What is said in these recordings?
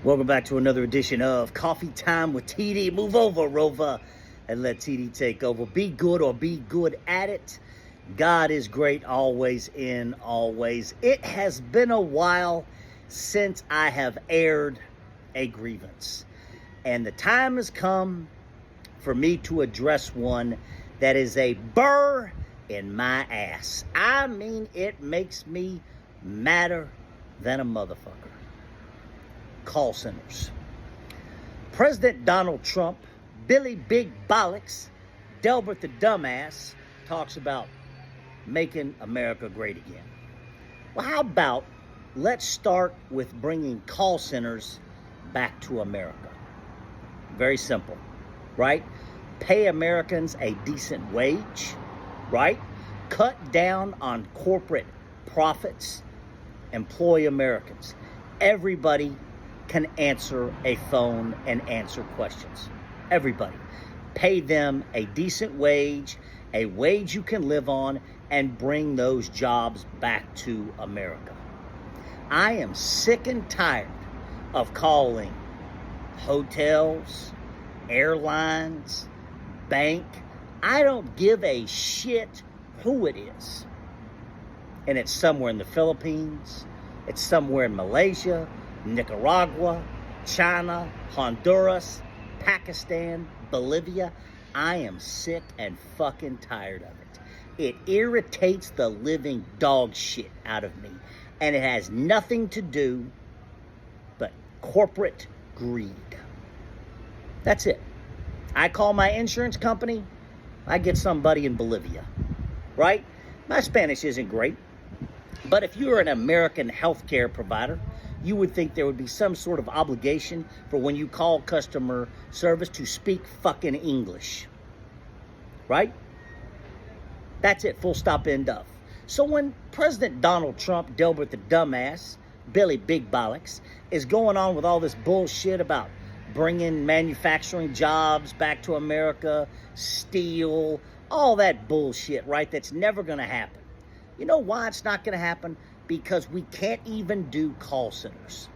Welcome back to another edition of Coffee Time with TD. Move over, Rover, and let TD take over. Be good or be good at it. God is great always in always. It has been a while since I have aired a grievance. And the time has come for me to address one that is a burr in my ass. I mean, it makes me madder than a motherfucker. Call centers. President Donald Trump, Billy Big Bollocks, Delbert the Dumbass talks about making America great again. Well, how about let's start with bringing call centers back to America. Very simple, right? Pay Americans a decent wage, right? Cut down on corporate profits. Employ Americans. Everybody can answer a phone and answer questions. Everybody. Pay them a decent wage, a wage you can live on, and bring those jobs back to America. I am sick and tired of calling hotels, airlines, bank. I don't give a shit who it is. And it's somewhere in the Philippines, it's somewhere in Malaysia, Nicaragua, China, Honduras, Pakistan, Bolivia. I am sick and fucking tired of it. It irritates the living dog shit out of me. And it has nothing to do but corporate greed. That's it. I call my insurance company, I get somebody in Bolivia, right? My Spanish isn't great. But if you're an American healthcare provider, you would think there would be some sort of obligation for when you call customer service to speak fucking English. Right? That's it. Full stop, end of. So when President Donald Trump, Delbert the Dumbass, Billy Big Bollocks, is going on with all this bullshit about bringing manufacturing jobs back to America, steel, all that bullshit, right? That's never going to happen. You know why it's not going to happen? Because we can't even do call centers.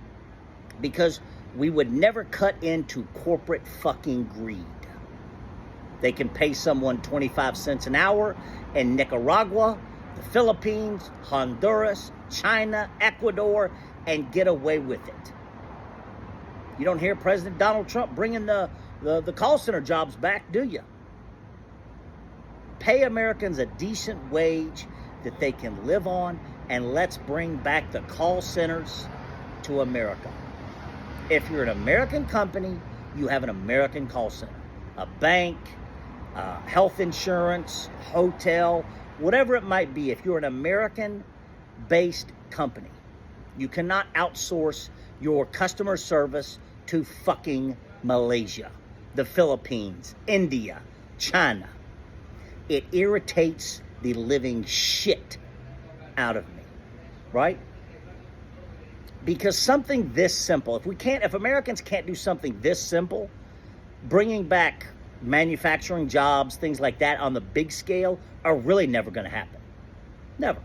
Because we would never cut into corporate fucking greed. They can pay someone 25 cents an hour in Nicaragua, the Philippines, Honduras, China, Ecuador, and get away with it. You don't hear President Donald Trump bringing the call center jobs back, do you? Pay Americans a decent wage that they can live on, and let's bring back the call centers to America. If you're an American company, you have an American call center. A bank, health insurance, hotel, whatever it might be. If you're an American-based company, you cannot outsource your customer service to fucking Malaysia, the Philippines, India, China. It irritates the living shit out of me, right? Because something this simple, if Americans can't do something this simple, bringing back manufacturing jobs, things like that on the big scale are really never going to happen. Never.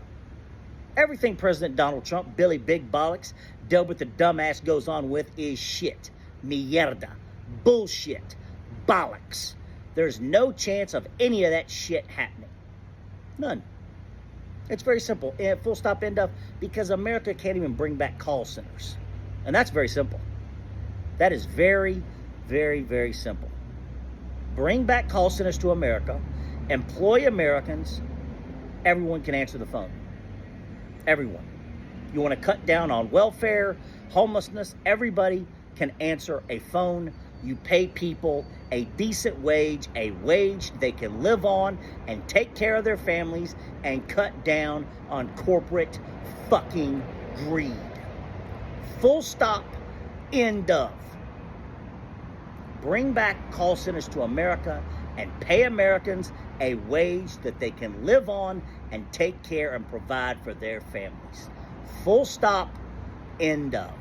Everything President Donald Trump, Billy Big Bollocks, Delbert the Dumbass goes on with is shit. Mierda. Bullshit. Bollocks. There's no chance of any of that shit happening. None. It's very simple. Full stop, end of. Because America can't even bring back call centers. And that's very simple. That is very, very, very simple. Bring back call centers to America. Employ Americans. Everyone can answer the phone. Everyone. You want to cut down on welfare, homelessness. Everybody can answer a phone. You pay people a decent wage, a wage they can live on and take care of their families and cut down on corporate fucking greed. Full stop, end of. Bring back call centers to America and pay Americans a wage that they can live on and take care and provide for their families. Full stop, end of.